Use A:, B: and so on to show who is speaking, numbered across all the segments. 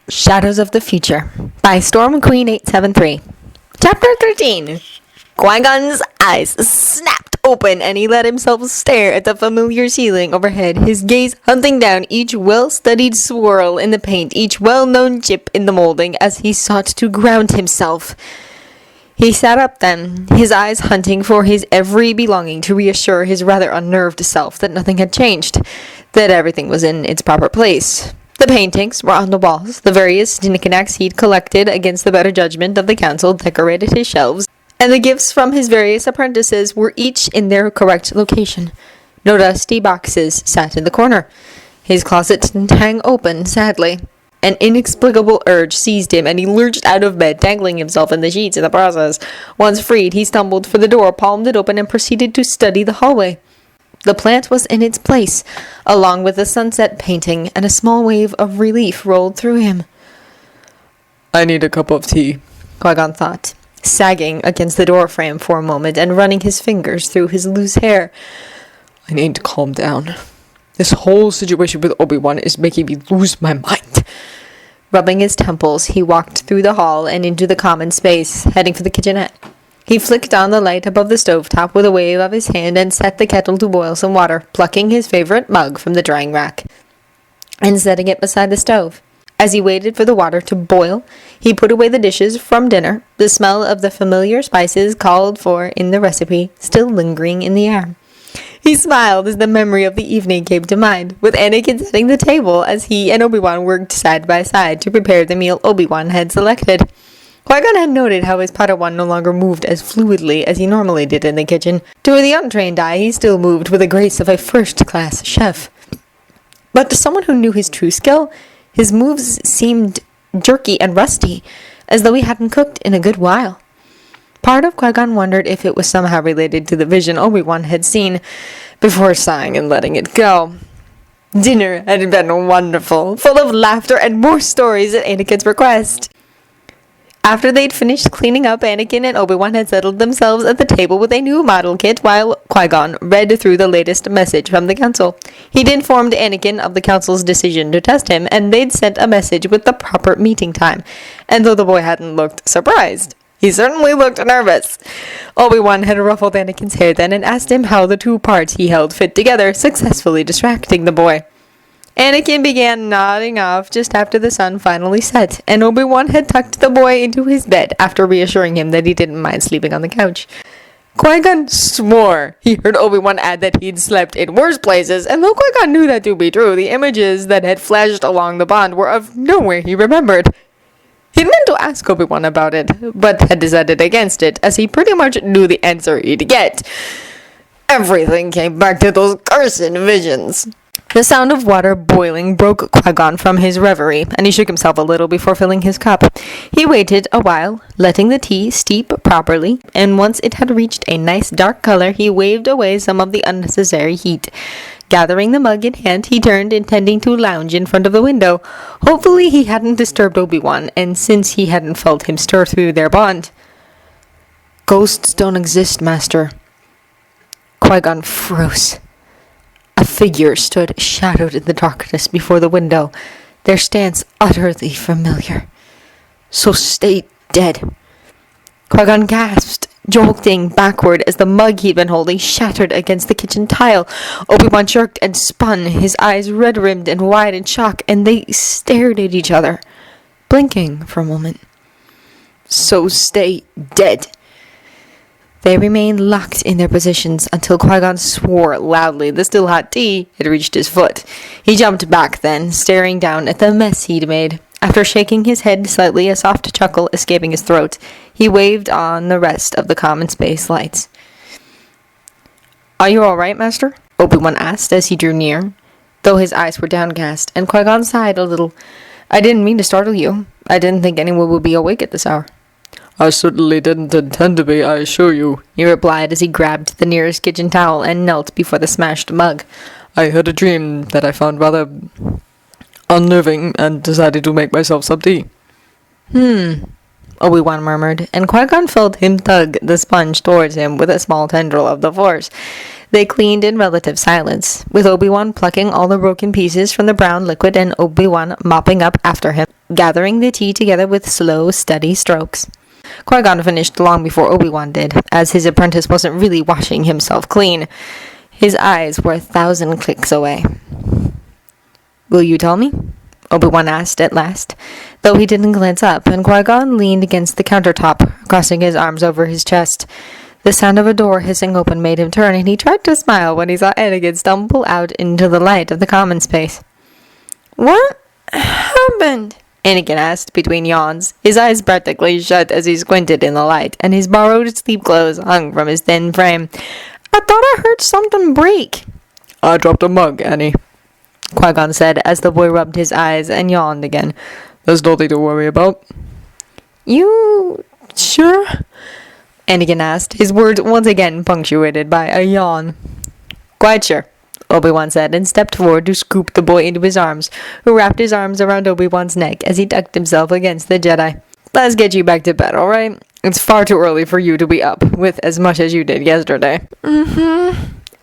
A: Shadows of the Future by Storm Queen 873. Chapter 13. Qui-Gon's eyes snapped open and he let himself stare at the familiar ceiling overhead, his gaze hunting down each well-studied swirl in the paint, each well-known chip in the molding as he sought to ground himself. He sat up then, his eyes hunting for his every belonging to reassure his rather unnerved self that nothing had changed, that everything was in its proper place. The paintings were on the walls, the various knickknacks he'd collected against the better judgment of the council decorated his shelves, and the gifts from his various apprentices were each in their correct location. No dusty boxes sat in the corner. His closet didn't hang open, sadly. An inexplicable urge seized him, and he lurched out of bed, tangling himself in the sheets in the process. Once freed, he stumbled for the door, palmed it open, and proceeded to study the hallway. The plant was in its place, along with the sunset painting, and a small wave of relief rolled through him.
B: I need a cup of tea,
A: Qui-Gon thought, sagging against the door frame for a moment and running his fingers through his loose hair.
B: I need to calm down. This whole situation with Obi-Wan is making me lose my mind.
A: Rubbing his temples, he walked through the hall and into the common space, heading for the kitchenette. He flicked on the light above the stovetop with a wave of his hand and set the kettle to boil some water, plucking his favorite mug from the drying rack and setting it beside the stove. As he waited for the water to boil, he put away the dishes from dinner, the smell of the familiar spices called for in the recipe still lingering in the air. He smiled as the memory of the evening came to mind, with Anakin setting the table as he and Obi-Wan worked side by side to prepare the meal Obi-Wan had selected. Qui-Gon had noted how his Padawan no longer moved as fluidly as he normally did in the kitchen. To the untrained eye, he still moved with the grace of a first-class chef. But to someone who knew his true skill, his moves seemed jerky and rusty, as though he hadn't cooked in a good while. Part of Qui-Gon wondered if it was somehow related to the vision Obi-Wan had seen, before sighing and letting it go. Dinner had been wonderful, full of laughter and more stories at Anakin's request. After they'd finished cleaning up, Anakin and Obi-Wan had settled themselves at the table with a new model kit while Qui-Gon read through the latest message from the council. He'd informed Anakin of the council's decision to test him, and they'd sent a message with the proper meeting time. And though the boy hadn't looked surprised, he certainly looked nervous. Obi-Wan had ruffled Anakin's hair then and asked him how the two parts he held fit together, successfully distracting the boy. Anakin began nodding off just after the sun finally set, and Obi-Wan had tucked the boy into his bed after reassuring him that he didn't mind sleeping on the couch. Qui-Gon swore he heard Obi-Wan add that he'd slept in worse places, and though Qui-Gon knew that to be true, the images that had flashed along the bond were of nowhere he remembered. He'd meant to ask Obi-Wan about it, but had decided against it, as he pretty much knew the answer he'd get. Everything came back to those cursed visions. The sound of water boiling broke Qui-Gon from his reverie, and he shook himself a little before filling his cup. He waited a while, letting the tea steep properly, and once it had reached a nice dark color, he waved away some of the unnecessary heat. Gathering the mug in hand, he turned, intending to lounge in front of the window. Hopefully he hadn't disturbed Obi-Wan, and since he hadn't felt him stir through their bond. Ghosts don't exist, Master. Qui-Gon froze. A figure stood shadowed in the darkness before the window, their stance utterly familiar. So stay dead. Qui-Gon gasped, jolting backward as the mug he'd been holding shattered against the kitchen tile. Obi-Wan jerked and spun, his eyes red-rimmed and wide in shock, and they stared at each other, blinking for a moment. So stay dead. They remained locked in their positions until Qui-Gon swore loudly the still hot tea had reached his foot. He jumped back then, staring down at the mess he'd made. After shaking his head slightly, a soft chuckle escaping his throat, he waved on the rest of the common space lights. Are you all right, Master? Obi-Wan asked as he drew near, though his eyes were downcast, and Qui-Gon sighed a little. I didn't mean to startle you. I didn't think anyone would be awake at this hour.
B: I certainly didn't intend to be, I assure you,
A: he replied as he grabbed the nearest kitchen towel and knelt before the smashed mug.
B: I had a dream that I found rather unnerving and decided to make myself some tea.
A: Obi-Wan murmured, and Qui-Gon felt him tug the sponge towards him with a small tendril of the Force. They cleaned in relative silence, with Obi-Wan plucking all the broken pieces from the brown liquid and Obi-Wan mopping up after him, gathering the tea together with slow, steady strokes. Qui-Gon finished long before Obi-Wan did, as his apprentice wasn't really washing himself clean. His eyes were 1,000 clicks away. "Will you tell me?" Obi-Wan asked at last, though he didn't glance up, and Qui-Gon leaned against the countertop, crossing his arms over his chest. The sound of a door hissing open made him turn, and he tried to smile when he saw Anakin stumble out into the light of the common space. "What happened?" Anakin asked between yawns, his eyes practically shut as he squinted in the light, and his borrowed sleep clothes hung from his thin frame. "I thought I heard something break."
B: "I dropped a mug, Annie,"
A: Qui-Gon said as the boy rubbed his eyes and yawned again.
B: "There's nothing to worry about."
A: "You sure?" Anakin asked, his words once again punctuated by a yawn. "Quite sure," Obi-Wan said, and stepped forward to scoop the boy into his arms, who wrapped his arms around Obi-Wan's neck as he tucked himself against the Jedi. "Let's get you back to bed, all right? It's far too early for you to be up, with as much as you did yesterday."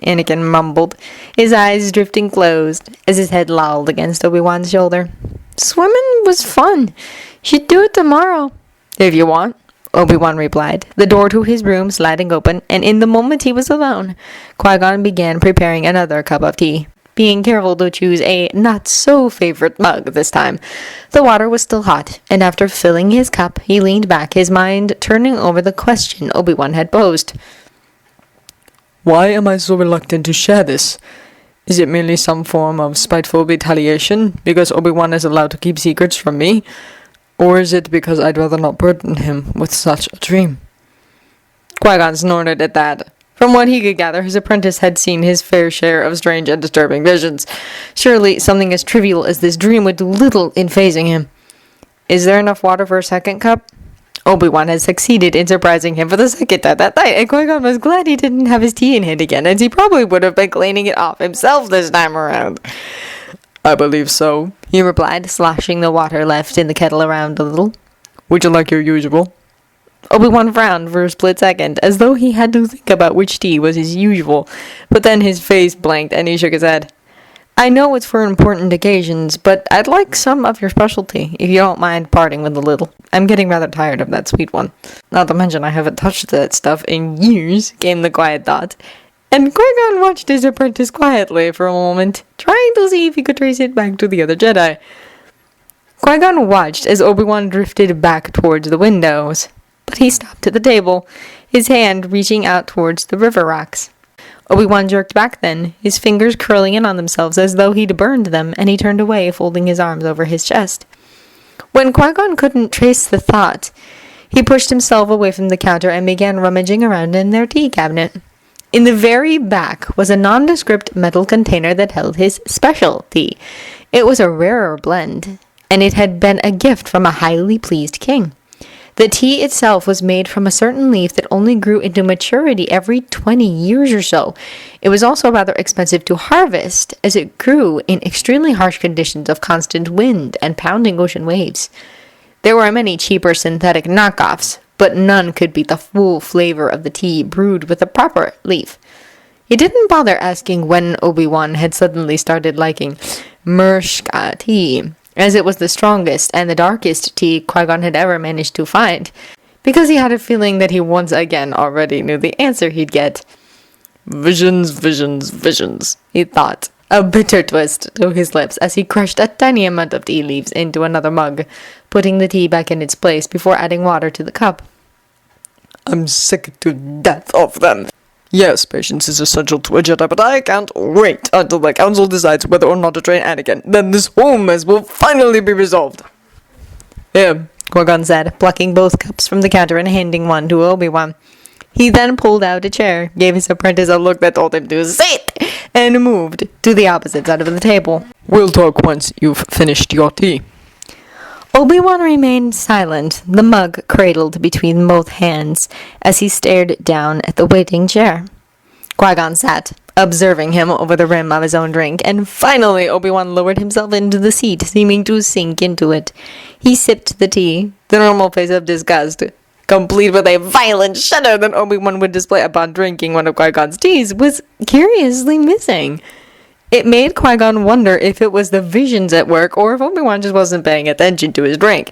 A: Anakin mumbled, his eyes drifting closed, as his head lolled against Obi-Wan's shoulder. "Swimming was fun. Should do it tomorrow." "If you want," Obi-Wan replied, the door to his room sliding open, and in the moment he was alone, Qui-Gon began preparing another cup of tea, being careful to choose a not-so-favorite mug this time. The water was still hot, and after filling his cup, he leaned back, his mind turning over the question Obi-Wan had posed.
B: "Why am I so reluctant to share this? Is it merely some form of spiteful retaliation, because Obi-Wan is allowed to keep secrets from me? Or is it because I'd rather not burden him with such a dream?" Qui-Gon snorted at that. From what he could gather, his apprentice had seen his fair share of strange and disturbing visions. Surely something as trivial as this dream would do little in phasing him. "Is there enough water for a second cup?" Obi-Wan had succeeded in surprising him for the second time that night, and Qui-Gon was glad he didn't have his tea in hand again, as he probably would have been cleaning it off himself this time around. "I believe so,"
A: he replied, sloshing the water left in the kettle around a little.
B: "Would you like your usual?"
A: Obi-Wan frowned for a split second, as though he had to think about which tea was his usual, but then his face blanked and he shook his head. "I know it's for important occasions, but I'd like some of your specialty, if you don't mind parting with a little. I'm getting rather tired of that sweet one. Not to mention I haven't touched that stuff in years," came the quiet thought. And Qui-Gon watched his apprentice quietly for a moment, trying to see if he could trace it back to the other Jedi. Qui-Gon watched as Obi-Wan drifted back towards the windows, but he stopped at the table, his hand reaching out towards the river rocks. Obi-Wan jerked back then, his fingers curling in on themselves as though he'd burned them, and he turned away, folding his arms over his chest. When Qui-Gon couldn't trace the thought, he pushed himself away from the counter and began rummaging around in their tea cabinet. In the very back was a nondescript metal container that held his special tea. It was a rarer blend, and it had been a gift from a highly pleased king. The tea itself was made from a certain leaf that only grew into maturity every 20 years or so. It was also rather expensive to harvest, as it grew in extremely harsh conditions of constant wind and pounding ocean waves. There were many cheaper synthetic knockoffs, but none could beat the full flavor of the tea brewed with the proper leaf. He didn't bother asking when Obi-Wan had suddenly started liking Murshka tea, as it was the strongest and the darkest tea Qui-Gon had ever managed to find, because he had a feeling that he once again already knew the answer he'd get. "Visions, visions, visions," he thought, a bitter twist to his lips as he crushed a tiny amount of tea leaves into another mug, putting the tea back in its place before adding water to the cup.
B: "I'm sick to death of them. Yes, patience is essential to a Jedi, but I can't wait until the Council decides whether or not to train Anakin. Then this whole mess will finally be resolved."
A: "Here," Qui-Gon said, plucking both cups from the counter and handing one to Obi-Wan. He then pulled out a chair, gave his apprentice a look that told him to sit, and moved to the opposite side of the table.
B: "We'll talk once you've finished your tea."
A: Obi-Wan remained silent, the mug cradled between both hands, as he stared down at the waiting chair. Qui-Gon sat, observing him over the rim of his own drink, and finally Obi-Wan lowered himself into the seat, seeming to sink into it. He sipped the tea, the normal face of disgust, complete with a violent shudder that Obi-Wan would display upon drinking one of Qui-Gon's teas, was curiously missing. It made Qui-Gon wonder if it was the visions at work or if Obi-Wan just wasn't paying attention to his drink.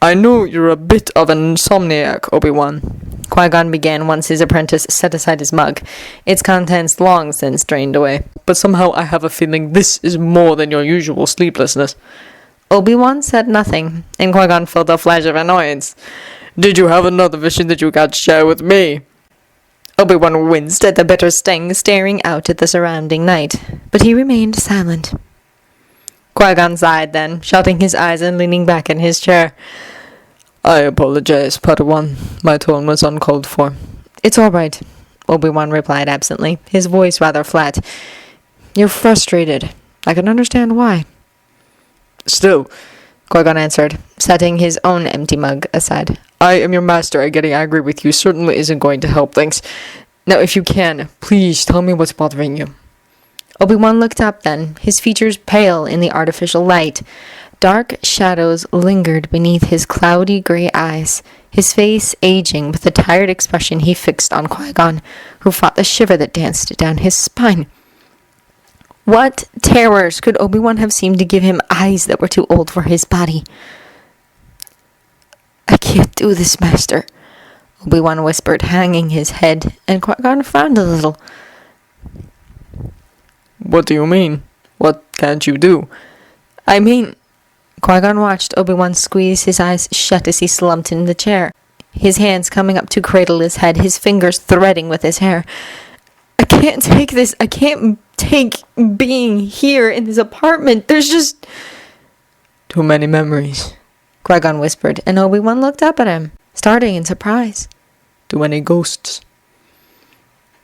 B: I know you're a bit of an insomniac, Obi-Wan,
A: Qui-Gon began once his apprentice set aside his mug, its contents long since drained away.
B: but somehow I have a feeling this is more than your usual sleeplessness.
A: Obi-Wan said nothing, and Qui-Gon felt a flash of annoyance.
B: Did you have another vision that you can't share with me?
A: Obi-Wan winced at the bitter sting, staring out at the surrounding night, but he remained silent. Qui-Gon sighed then, shutting his eyes and leaning back in his chair.
B: I apologize, Padawan. My tone was uncalled for.
A: It's all right, Obi-Wan replied absently, his voice rather flat. You're frustrated. I can understand why.
B: Still,
A: Qui-Gon answered, setting his own empty mug aside.
B: I am your master, and getting angry with you certainly isn't going to help things. Now, if you can, please tell me what's bothering you.
A: Obi-Wan looked up then, his features pale in the artificial light. Dark shadows lingered beneath his cloudy gray eyes, his face aging with the tired expression he fixed on Qui-Gon, who fought the shiver that danced down his spine. What terrors could Obi-Wan have seemed to give him eyes that were too old for his body? I can't do this, Master, Obi-Wan whispered, hanging his head, and Qui-Gon frowned a little.
B: What do you mean? What can't you do?
A: I mean... Qui-Gon watched Obi-Wan squeeze his eyes shut as he slumped in the chair, his hands coming up to cradle his head, his fingers threading with his hair. I can't take this. I can't take being here in this apartment. There's just...
B: Too many memories,
A: Qui-Gon whispered, and Obi-Wan looked up at him, starting in surprise.
B: Too many ghosts.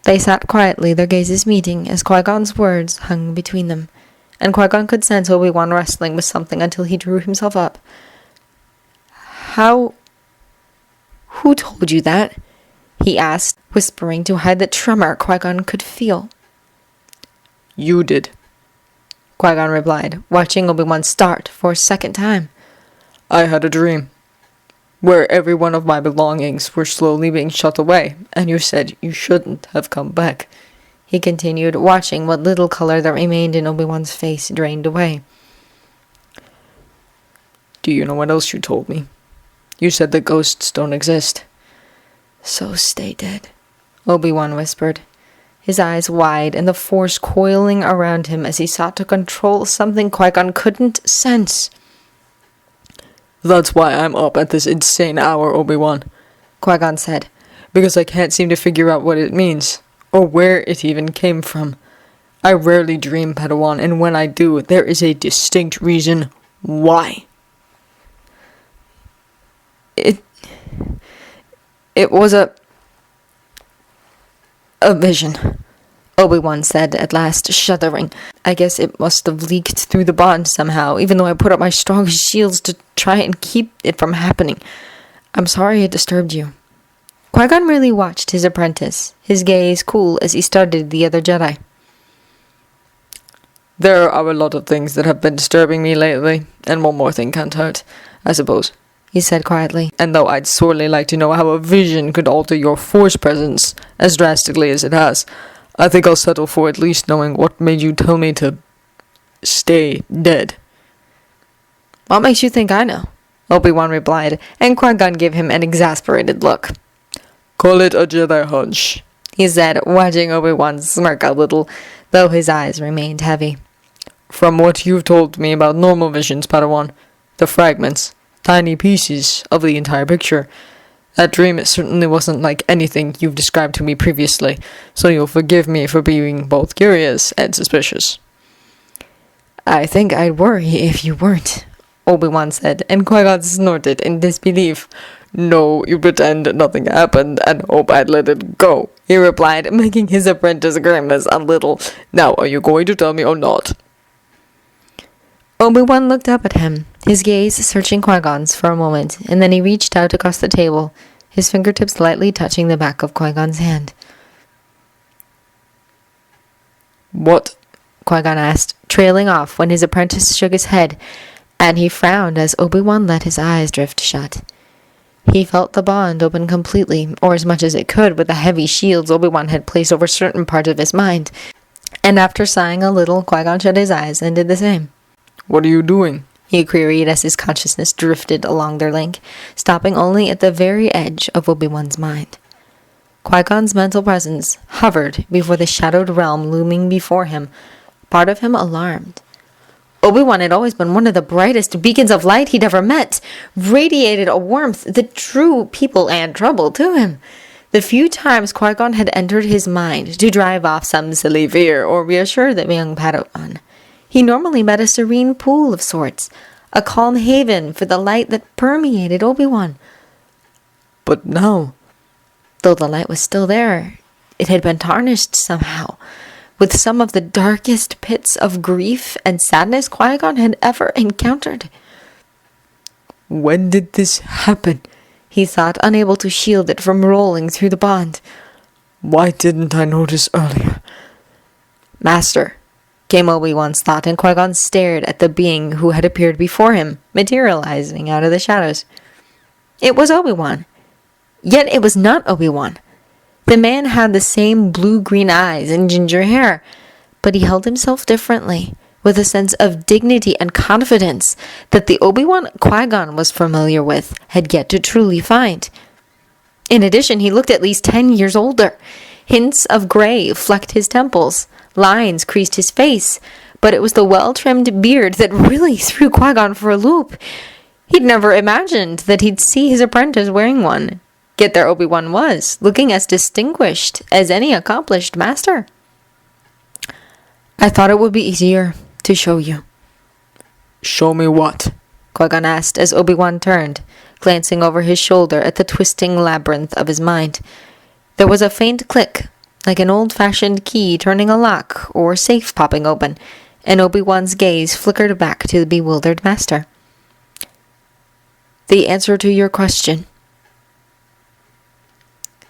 A: They sat quietly, their gazes meeting, as Qui-Gon's words hung between them, and Qui-Gon could sense Obi-Wan wrestling with something until he drew himself up. How... Who told you that? He asked, whispering to hide the tremor Qui-Gon could feel.
B: You did,
A: Qui-Gon replied, watching Obi-Wan start for a second time.
B: I had a dream, where every one of my belongings were slowly being shot away, and you said you shouldn't have come back.
A: He continued, watching what little color that remained in Obi-Wan's face drained away.
B: Do you know what else you told me? You said that ghosts don't exist.
A: So stay dead, Obi-Wan whispered, his eyes wide and the force coiling around him as he sought to control something Qui-Gon couldn't sense.
B: That's why I'm up at this insane hour, Obi-Wan,
A: Qui-Gon said.
B: Because I can't seem to figure out what it means, or where it even came from. I rarely dream, Padawan, and when I do, there is a distinct reason why.
A: It was a vision, Obi-Wan said at last, shuddering. I guess it must have leaked through the bond somehow, even though I put up my strongest shields to try and keep it from happening. I'm sorry it disturbed you. Qui-Gon merely watched his apprentice, his gaze cool as he studied the other Jedi.
B: There are a lot of things that have been disturbing me lately, and one more thing can't hurt, I suppose,
A: he said quietly.
B: And though I'd sorely like to know how a vision could alter your force presence as drastically as it has, I think I'll settle for at least knowing what made you tell me to stay dead.
A: What makes you think I know? Obi-Wan replied, and Qui-Gon gave him an exasperated look.
B: Call it a Jedi hunch,
A: he said, watching Obi-Wan smirk a little, though his eyes remained heavy.
B: From what you've told me about normal visions, Padawan, the fragments, tiny pieces of the entire picture, that dream certainly wasn't like anything you've described to me previously, so you'll forgive me for being both curious and suspicious.
A: I think I'd worry if you weren't, Obi-Wan said, and Qui-Gon snorted in disbelief.
B: No, you pretend nothing happened and hope I'd let it go, he replied, making his apprentice grimace a little. Now, are you going to tell me or not?
A: Obi-Wan looked up at him, his gaze searching Qui-Gon's for a moment, and then he reached out across the table, his fingertips lightly touching the back of Qui-Gon's hand.
B: What?
A: Qui-Gon asked, trailing off when his apprentice shook his head, and he frowned as Obi-Wan let his eyes drift shut. He felt the bond open completely, or as much as it could, with the heavy shields Obi-Wan had placed over certain parts of his mind. And after sighing a little, Qui-Gon shut his eyes and did the same.
B: What are you doing?
A: He queried as his consciousness drifted along their link, stopping only at the very edge of Obi-Wan's mind. Qui-Gon's mental presence hovered before the shadowed realm looming before him, part of him alarmed. Obi-Wan had always been one of the brightest beacons of light he'd ever met, radiated a warmth that drew people and trouble to him. The few times Qui-Gon had entered his mind to drive off some silly fear or reassure the young Padawan, he normally met a serene pool of sorts, a calm haven for the light that permeated Obi-Wan.
B: But now,
A: though the light was still there, it had been tarnished somehow, with some of the darkest pits of grief and sadness Qui-Gon had ever encountered.
B: when did this happen?
A: He thought, unable to shield it from rolling through the bond.
B: Why didn't I notice earlier?
A: Master, came Obi-Wan's thought, and Qui-Gon stared at the being who had appeared before him, materializing out of the shadows. It was Obi-Wan. Yet it was not Obi-Wan. The man had the same blue-green eyes and ginger hair, but he held himself differently, with a sense of dignity and confidence that the Obi-Wan Qui-Gon was familiar with had yet to truly find. In addition, he looked at least 10 years older. Hints of gray flecked his temples, lines creased his face, but it was the well-trimmed beard that really threw Qui-Gon for a loop. He'd never imagined that he'd see his apprentice wearing one. Yet there Obi-Wan was, looking as distinguished as any accomplished master. I thought it would be easier to show you.
B: Show me what?
A: Qui-Gon asked as Obi-Wan turned, glancing over his shoulder at the twisting labyrinth of his mind. There was a faint click, like an old-fashioned key turning a lock or safe popping open, and Obi-Wan's gaze flickered back to the bewildered master. The answer to your question.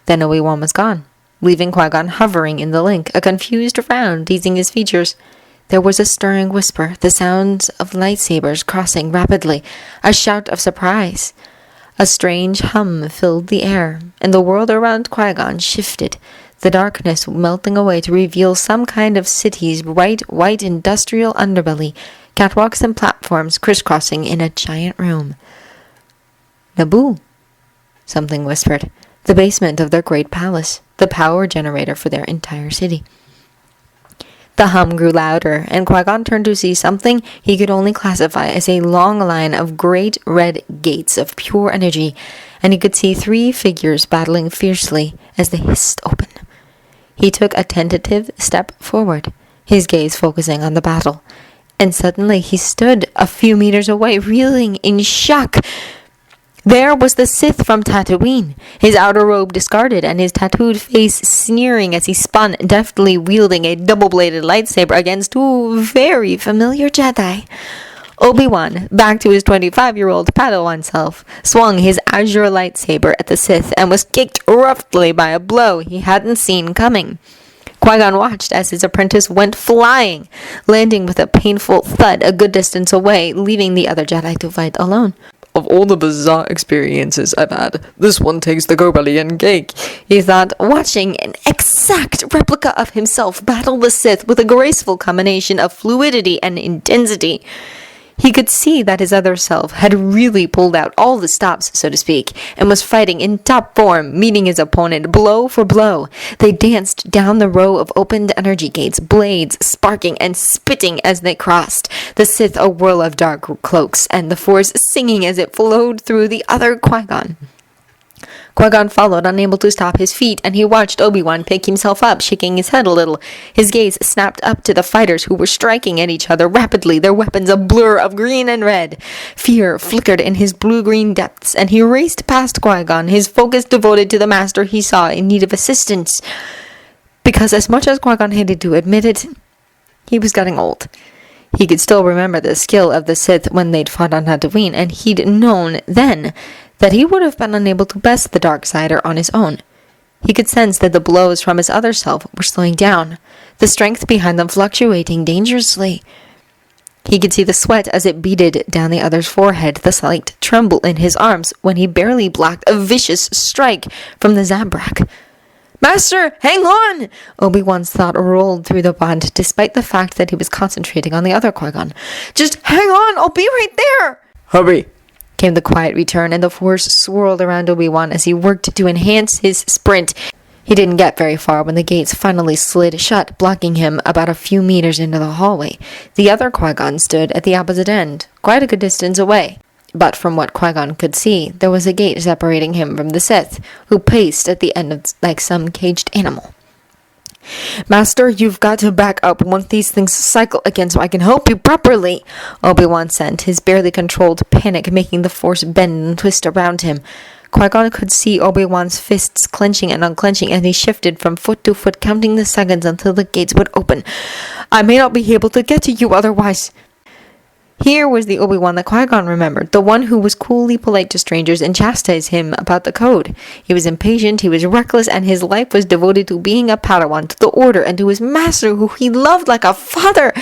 A: Then Obi-Wan was gone, leaving Qui-Gon hovering in the link, a confused frown teasing his features. There was a stirring whisper, the sounds of lightsabers crossing rapidly, a shout of surprise. A strange hum filled the air, and the world around Qui-Gon shifted, the darkness melting away to reveal some kind of city's bright white industrial underbelly, catwalks and platforms crisscrossing in a giant room. Naboo, something whispered. The basement of their great palace, the power generator for their entire city. The hum grew louder, and Qui-Gon turned to see something he could only classify as a long line of great red gates of pure energy, and he could see 3 figures battling fiercely as they hissed open. He took a tentative step forward, his gaze focusing on the battle, and suddenly he stood a few meters away, reeling in shock. There was the Sith from Tatooine, his outer robe discarded and his tattooed face sneering as he spun, deftly wielding a double-bladed lightsaber against 2 very familiar Jedi. Obi-Wan, back to his 25-year-old Padawan self, swung his azure lightsaber at the Sith and was kicked roughly by a blow he hadn't seen coming. Qui-Gon watched as his apprentice went flying, landing with a painful thud a good distance away, leaving the other Jedi to fight alone.
B: Of all the bizarre experiences I've had, this one takes the go-belly cake,
A: he thought, watching an exact replica of himself battle the Sith with a graceful combination of fluidity and intensity. He could see that his other self had really pulled out all the stops, so to speak, and was fighting in top form, meeting his opponent blow for blow. They danced down the row of opened energy gates, blades sparking and spitting as they crossed, the Sith a whirl of dark cloaks, and the Force singing as it flowed through the other Qui-Gon. Qui-Gon followed, unable to stop his feet, and he watched Obi-Wan pick himself up, shaking his head a little. His gaze snapped up to the fighters who were striking at each other rapidly, their weapons a blur of green and red. Fear flickered in his blue-green depths, and he raced past Qui-Gon, his focus devoted to the master he saw in need of assistance. Because as much as Qui-Gon hated to admit it, he was getting old. He could still remember the skill of the Sith when they'd fought on Tatooine, and he'd known then that he would have been unable to best the Darksider on his own. He could sense that the blows from his other self were slowing down, the strength behind them fluctuating dangerously. He could see the sweat as it beaded down the other's forehead, the slight tremble in his arms when he barely blocked a vicious strike from the Zabrak. "Master, hang on!" Obi-Wan's thought rolled through the bond, despite the fact that he was concentrating on the other Qui-Gon. "Just hang on, I'll be right there!"
B: Hurry!
A: Came the quiet return, and the Force swirled around Obi-Wan as he worked to enhance his sprint. He didn't get very far when the gates finally slid shut, blocking him about a few meters into the hallway. The other Qui-Gon stood at the opposite end, quite a good distance away. But from what Qui-Gon could see, there was a gate separating him from the Sith, who paced at the end like some caged animal. "Master, you've got to back up once these things cycle again so I can help you properly," Obi-Wan said, his barely controlled panic making the Force bend and twist around him. Qui-Gon could see Obi-Wan's fists clenching and unclenching as he shifted from foot to foot, counting the seconds until the gates would open. "I may not be able to get to you otherwise." Here was the Obi-Wan that Qui-Gon remembered, the one who was coolly polite to strangers and chastised him about the code. He was impatient, he was reckless, and his life was devoted to being a Padawan, to the Order, and to his master, who he loved like a father.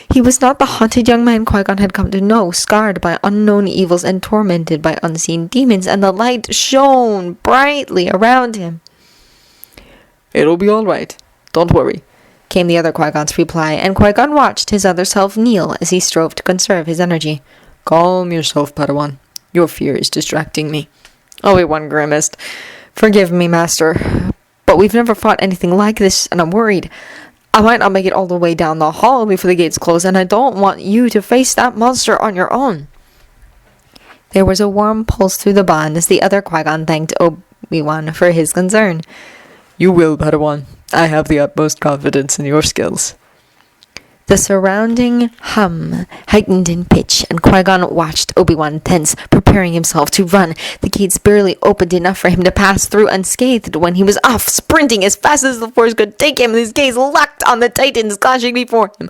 A: He was not the haunted young man Qui-Gon had come to know, scarred by unknown evils and tormented by unseen demons, and the light shone brightly around him.
B: "It'll be all right. Don't worry,"
A: came the other Qui-Gon's reply, and Qui-Gon watched his other self kneel as he strove to conserve his energy.
B: "Calm yourself, Padawan. Your fear is distracting me."
A: Obi-Wan grimaced. "Forgive me, Master, but we've never fought anything like this, and I'm worried. I might not make it all the way down the hall before the gates close, and I don't want you to face that monster on your own." There was a warm pulse through the bond as the other Qui-Gon thanked Obi-Wan for his concern.
B: "You will, Padawan. I have the utmost confidence in your skills."
A: The surrounding hum heightened in pitch, and Qui-Gon watched Obi-Wan tense, preparing himself to run. The gates barely opened enough for him to pass through unscathed when he was off, sprinting as fast as the Force could take him, his gaze locked on the Titans clashing before him.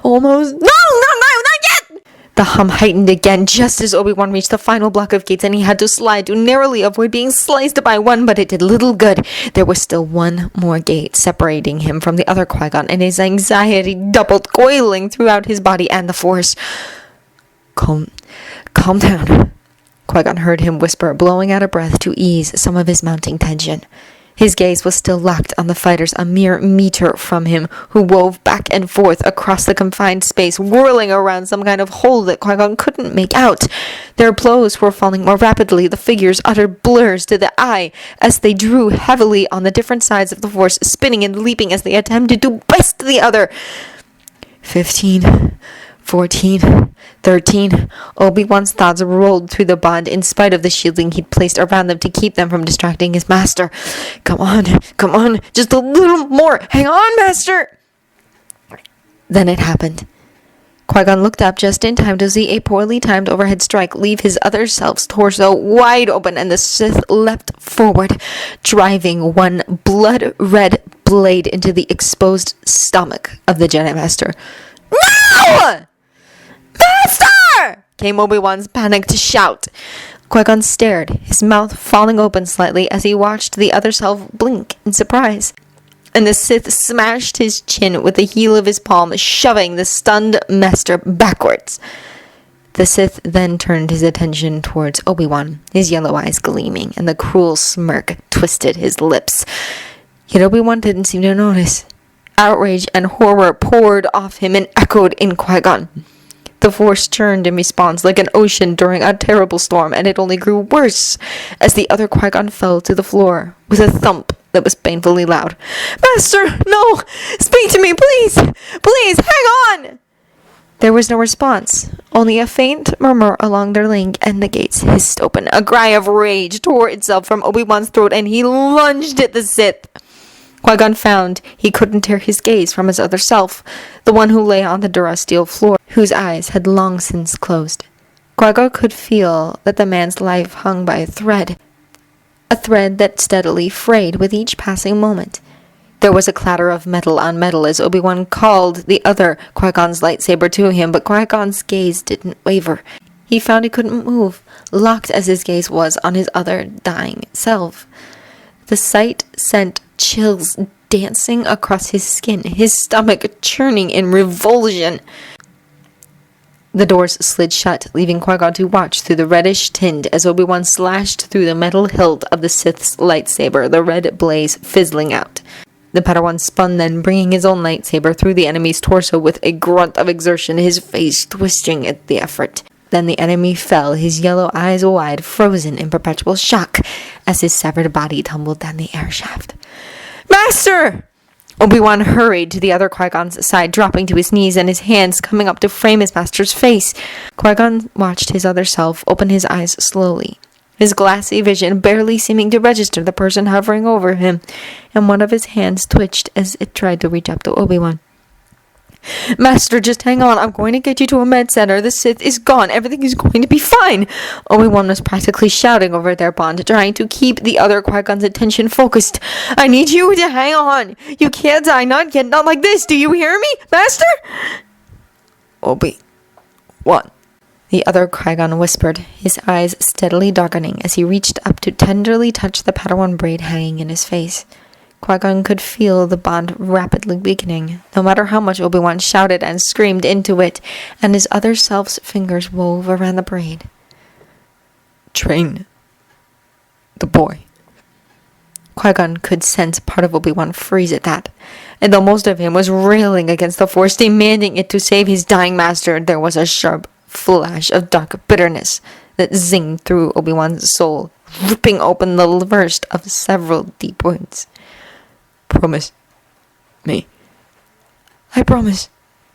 A: Almost... No, not yet! The hum heightened again just as Obi-Wan reached the final block of gates, and he had to slide to narrowly avoid being sliced by one, but it did little good. There was still one more gate separating him from the other Qui-Gon, and his anxiety doubled, coiling throughout his body and the Force. Calm down, Qui-Gon heard him whisper, blowing out a breath to ease some of his mounting tension. His gaze was still locked on the fighters a mere meter from him, who wove back and forth across the confined space, whirling around some kind of hole that Qui-Gon couldn't make out. Their blows were falling more rapidly, the figures uttered blurs to the eye as they drew heavily on the different sides of the Force, spinning and leaping as they attempted to best the other. 15... 14, 13. Obi-Wan's thoughts rolled through the bond in spite of the shielding he'd placed around them to keep them from distracting his master. Come on, just a little more. Hang on, Master! Then it happened. Qui-Gon looked up just in time to see a poorly timed overhead strike leave his other self's torso wide open, and the Sith leapt forward, driving one blood-red blade into the exposed stomach of the Jedi Master. No! Master! Came Obi-Wan's panicked shout. Qui-Gon stared, his mouth falling open slightly as he watched the other self blink in surprise. And the Sith smashed his chin with the heel of his palm, shoving the stunned master backwards. The Sith then turned his attention towards Obi-Wan, his yellow eyes gleaming, and the cruel smirk twisted his lips. Yet Obi-Wan didn't seem to notice. Outrage and horror poured off him and echoed in Qui-Gon. The Force churned in response like an ocean during a terrible storm, and it only grew worse as the other Qui-Gon fell to the floor with a thump that was painfully loud. Master, no! Speak to me, please! Please, hang on! There was no response, only a faint murmur along their link, and the gates hissed open. A cry of rage tore itself from Obi-Wan's throat, and he lunged at the Sith. Qui-Gon found he couldn't tear his gaze from his other self, the one who lay on the durasteel floor, whose eyes had long since closed. Qui-Gon could feel that the man's life hung by a thread that steadily frayed with each passing moment. There was a clatter of metal on metal as Obi-Wan called the other Qui-Gon's lightsaber to him, but Qui-Gon's gaze didn't waver. He found he couldn't move, locked as his gaze was on his other dying self. The sight sent chills dancing across his skin, his stomach churning in revulsion. The doors slid shut, leaving Qui-Gon to watch through the reddish tint as Obi-Wan slashed through the metal hilt of the Sith's lightsaber, the red blaze fizzling out. The Padawan spun then, bringing his own lightsaber through the enemy's torso with a grunt of exertion, his face twisting at the effort. Then the enemy fell, his yellow eyes wide, frozen in perpetual shock, as his severed body tumbled down the air shaft. "Master!" Obi-Wan hurried to the other Qui-Gon's side, dropping to his knees and his hands coming up to frame his master's face. Qui-Gon watched his other self open his eyes slowly, his glassy vision barely seeming to register the person hovering over him, and one of his hands twitched as it tried to reach up to Obi-Wan. "Master, just hang on. I'm going to get you to a med center. The Sith is gone. Everything is going to be fine." Obi-Wan was practically shouting over their bond, trying to keep the other Qui-Gon's attention focused. "I need you to hang on. You can't die. Not yet. Not like this. Do you hear me, Master?"
B: "Obi-Wan,"
A: the other Qui-Gon whispered, his eyes steadily darkening as he reached up to tenderly touch the Padawan braid hanging in his face. Qui-Gon could feel the bond rapidly weakening, no matter how much Obi-Wan shouted and screamed into it, and his other self's fingers wove around the braid.
B: "Train the boy."
A: Qui-Gon could sense part of Obi-Wan freeze at that, and though most of him was railing against the Force, demanding it to save his dying master, there was a sharp flash of dark bitterness that zinged through Obi-Wan's soul, ripping open the first of several deep wounds.
B: "Promise me."
A: "I promise,"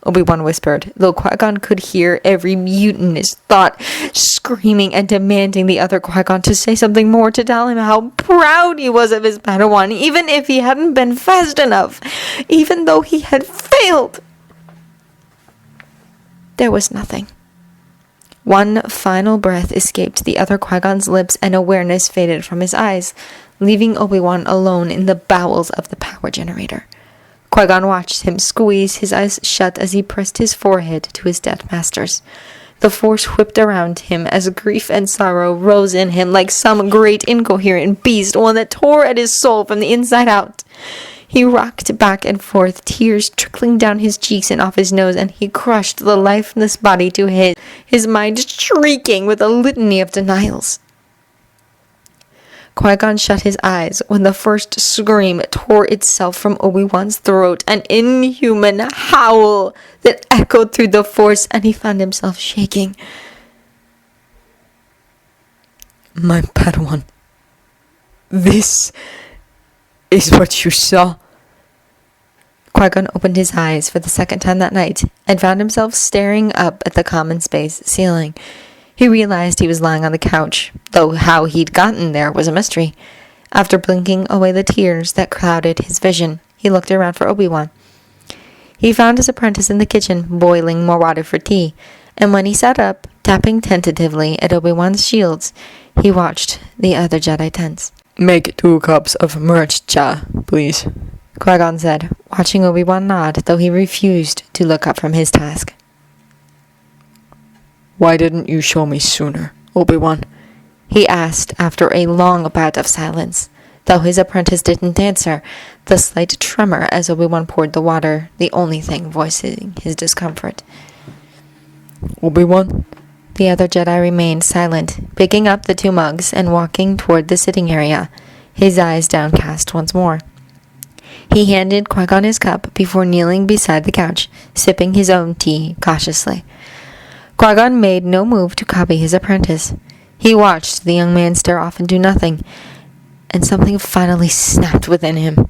A: Obi-Wan whispered, though Qui-Gon could hear every mutinous thought screaming and demanding the other Qui-Gon to say something more, to tell him how proud he was of his Padawan, even if he hadn't been fast enough, even though he had failed. There was nothing. One final breath escaped the other Qui-Gon's lips, and awareness faded from his eyes, leaving Obi-Wan alone in the bowels of the power generator. Qui-Gon watched him squeeze his eyes shut as he pressed his forehead to his dead master's. The Force whipped around him as grief and sorrow rose in him like some great incoherent beast, one that tore at his soul from the inside out. He rocked back and forth, tears trickling down his cheeks and off his nose, and he crushed the lifeless body to his mind shrieking with a litany of denials. Qui-Gon shut his eyes when the first scream tore itself from Obi-Wan's throat, an inhuman howl that echoed through the Force, and he found himself shaking.
B: "My Padawan, this is what you saw?"
A: Qui-Gon opened his eyes for the second time that night and found himself staring up at the common space ceiling. He realized he was lying on the couch, though how he'd gotten there was a mystery. After blinking away the tears that clouded his vision, he looked around for Obi-Wan. He found his apprentice in the kitchen, boiling more water for tea, and when he sat up, tapping tentatively at Obi-Wan's shields, he watched the other Jedi tense.
B: "Make 2 cups of merch cha, please,"
A: Qui-Gon said, watching Obi-Wan nod, though he refused to look up from his task.
B: "Why didn't you show me sooner, Obi-Wan?"
A: he asked after a long bout of silence. Though his apprentice didn't answer, the slight tremor as Obi-Wan poured the water, the only thing voicing his discomfort.
B: "Obi-Wan?"
A: The other Jedi remained silent, picking up the 2 mugs and walking toward the sitting area, his eyes downcast once more. He handed Qui-Gon his cup before kneeling beside the couch, sipping his own tea cautiously. Qui-Gon made no move to copy his apprentice. He watched the young man stare off and do nothing, and something finally snapped within him.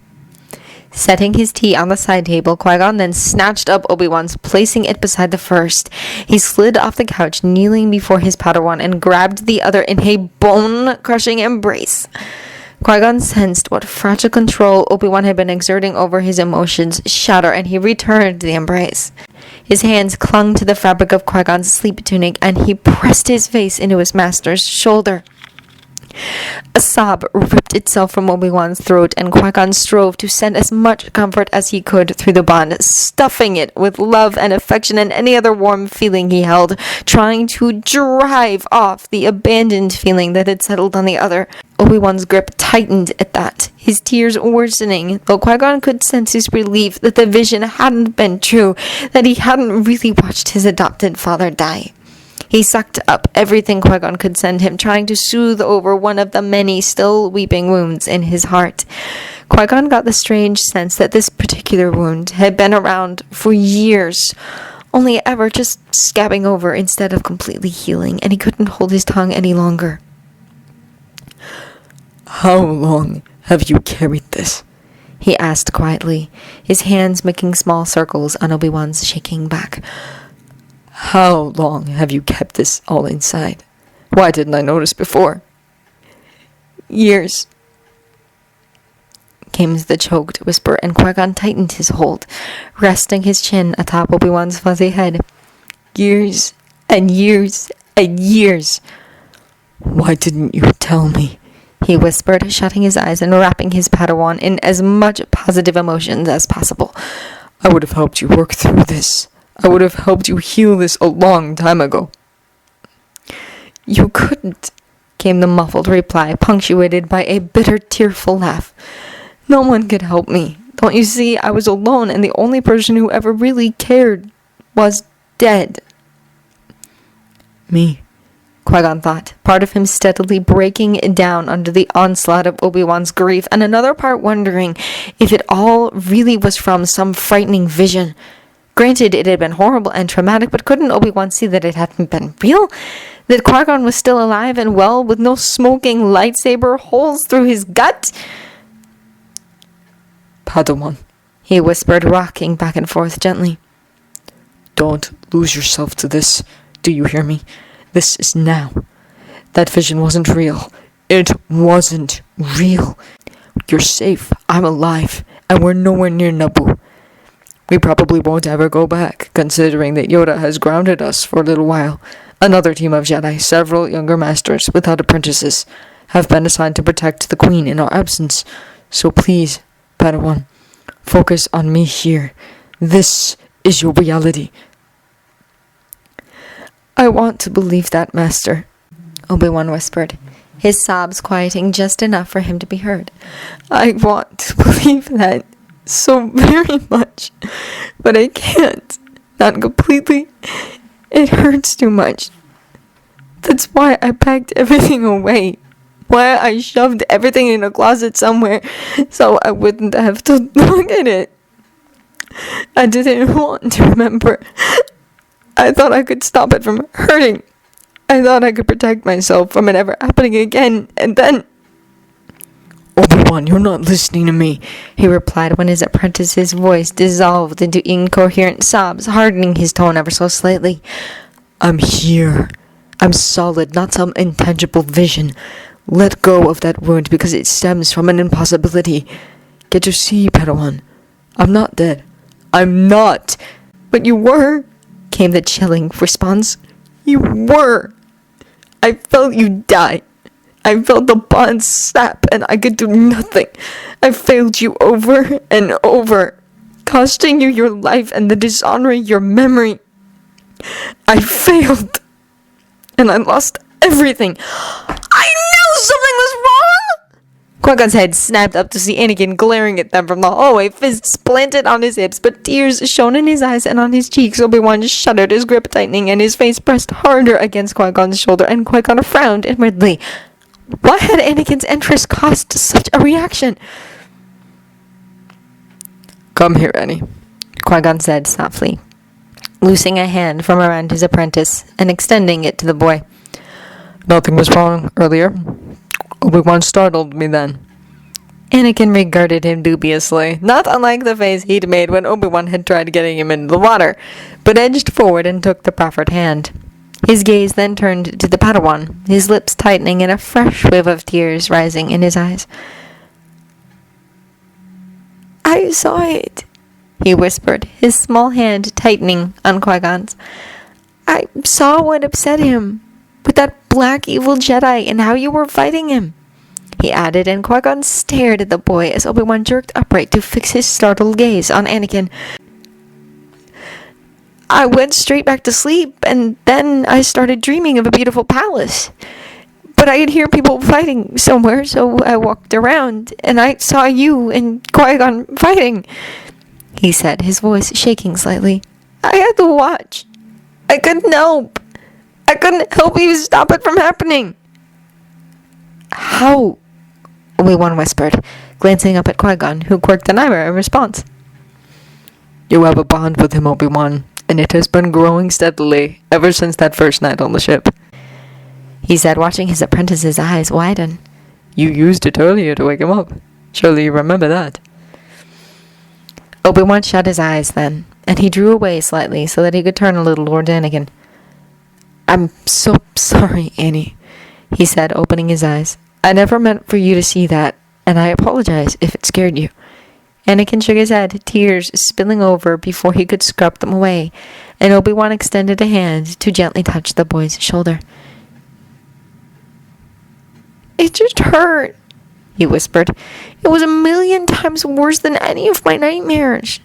A: Setting his tea on the side table, Qui-Gon then snatched up Obi-Wan's, placing it beside the first. He slid off the couch, kneeling before his Padawan, and grabbed the other in a bone-crushing embrace. Qui-Gon sensed what fragile control Obi-Wan had been exerting over his emotions shatter, and he returned the embrace. His hands clung to the fabric of Qui-Gon's sleep tunic, and he pressed his face into his master's shoulder. A sob ripped itself from Obi-Wan's throat, and Qui-Gon strove to send as much comfort as he could through the bond, stuffing it with love and affection and any other warm feeling he held, trying to drive off the abandoned feeling that had settled on the other. Obi-Wan's grip tightened at that, his tears worsening, though Qui-Gon could sense his relief that the vision hadn't been true, that he hadn't really watched his adopted father die. He sucked up everything Qui-Gon could send him, trying to soothe over one of the many still weeping wounds in his heart. Qui-Gon got the strange sense that this particular wound had been around for years, only ever just scabbing over instead of completely healing, and he couldn't hold his tongue any longer.
B: How long have you carried this?
A: He asked quietly, his hands making small circles on Obi-Wan's shaking back.
B: How long have you kept this all inside? Why didn't I notice before?
A: Years, came the choked whisper, and Qui-Gon tightened his hold, resting his chin atop Obi-Wan's fuzzy head. Years and years and years.
B: Why didn't you tell me?
A: He whispered, shutting his eyes and wrapping his Padawan in as much positive emotions as possible.
B: I would have helped you work through this. I would have helped you heal this a long time ago.
A: You couldn't, came the muffled reply, punctuated by a bitter, tearful laugh. No one could help me. Don't you see, I was alone, and the only person who ever really cared was dead.
B: Me,
A: Qui-Gon thought, part of him steadily breaking down under the onslaught of Obi-Wan's grief, and another part wondering if it all really was from some frightening vision. Granted, it had been horrible and traumatic, but couldn't Obi-Wan see that it hadn't been real? That Qui-Gon was still alive and well, with no smoking lightsaber holes through his gut?
B: Padawan,
A: he whispered, rocking back and forth gently.
B: Don't lose yourself to this. Do you hear me? This is now. That vision wasn't real. It wasn't real. You're safe. I'm alive. And we're nowhere near Naboo. We probably won't ever go back, considering that Yoda has grounded us for a little while. Another team of Jedi, several younger masters without apprentices, have been assigned to protect the Queen in our absence. So please, Padawan, focus on me here. This is your reality.
A: I want to believe that, Master, Obi-Wan whispered, his sobs quieting just enough for him to be heard. I want to believe that so very much, but I can't. Not completely. It hurts too much. That's why I packed everything away. Why I shoved everything in a closet somewhere so I wouldn't have to look at it. I didn't want to remember. I thought I could stop it from hurting. I thought I could protect myself from it ever happening again, and then...
B: Obi-Wan, you're not listening to me,
A: he replied when his apprentice's voice dissolved into incoherent sobs, hardening his tone ever so slightly.
B: I'm here. I'm solid, not some intangible vision. Let go of that wound because it stems from an impossibility. Get to see, Padawan. I'm not dead. I'm not.
A: But you were, came the chilling response. You were. I felt you die. I felt the bond snap, and I could do nothing. I failed you over and over, costing you your life and the dishonoring your memory. I failed, and I lost everything. I knew something was wrong! Qui-Gon's head snapped up to see Anakin glaring at them from the hallway, fists planted on his hips, but tears shone in his eyes and on his cheeks. Obi-Wan shuddered, his grip tightening, and his face pressed harder against Qui-Gon's shoulder, and Qui-Gon frowned inwardly. Why had Anakin's entrance caused such a reaction?
B: Come here, Annie,
A: Qui-Gon said softly, loosing a hand from around his apprentice and extending it to the boy.
B: Nothing was wrong earlier. Obi-Wan startled me then.
A: Anakin regarded him dubiously, not unlike the face he'd made when Obi-Wan had tried getting him into the water, but edged forward and took the proffered hand. His gaze then turned to the Padawan, his lips tightening and a fresh wave of tears rising in his eyes. I saw it, he whispered, his small hand tightening on Qui-Gon's. I saw what upset him, but that black evil Jedi and how you were fighting him," he added, and Qui-Gon stared at the boy as Obi-Wan jerked upright to fix his startled gaze on Anakin. "I went straight back to sleep, and then I started dreaming of a beautiful palace. But I could hear people fighting somewhere, so I walked around, and I saw you and Qui-Gon fighting," he said, his voice shaking slightly. "I had to watch. I couldn't help. I couldn't help you stop it from happening." "How?" Obi-Wan whispered, glancing up at Qui-Gon, who quirked an eyebrow in response.
B: "You have a bond with him, Obi-Wan, and it has been growing steadily ever since that first night on the ship,"
A: he said, watching his apprentice's eyes widen.
B: "You used it earlier to wake him up. Surely you remember that."
A: Obi-Wan shut his eyes then, and he drew away slightly so that he could turn a little toward Anakin. "I'm so sorry, Annie," he said, opening his eyes. "I never meant for you to see that, and I apologize if it scared you." Anakin shook his head, tears spilling over before he could scrub them away, and Obi-Wan extended a hand to gently touch the boy's shoulder. "It just hurt," he whispered. "It was 1,000,000 times worse than any of my nightmares."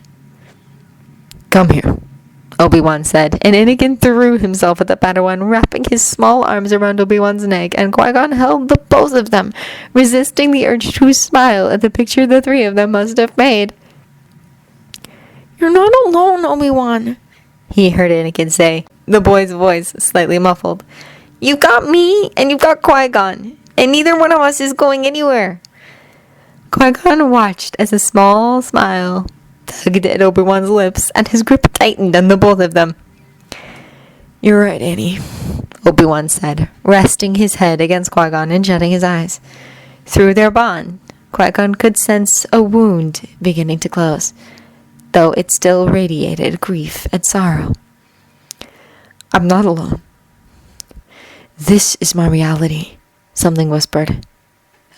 A: "Come here," Obi-Wan said, and Anakin threw himself at the Padawan, wrapping his small arms around Obi-Wan's neck, and Qui-Gon held the both of them, resisting the urge to smile at the picture the three of them must have made. "You're not alone, Obi-Wan," he heard Anakin say, the boy's voice slightly muffled. "You've got me, and you've got Qui-Gon, and neither one of us is going anywhere." Qui-Gon watched as a small smile tugged at Obi-Wan's lips, and his grip tightened on the both of them. "You're right, Annie," Obi-Wan said, resting his head against Qui-Gon and shutting his eyes. Through their bond, Qui-Gon could sense a wound beginning to close, though it still radiated grief and sorrow. "I'm not alone. This is my reality," something whispered.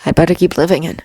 A: "I better keep living it."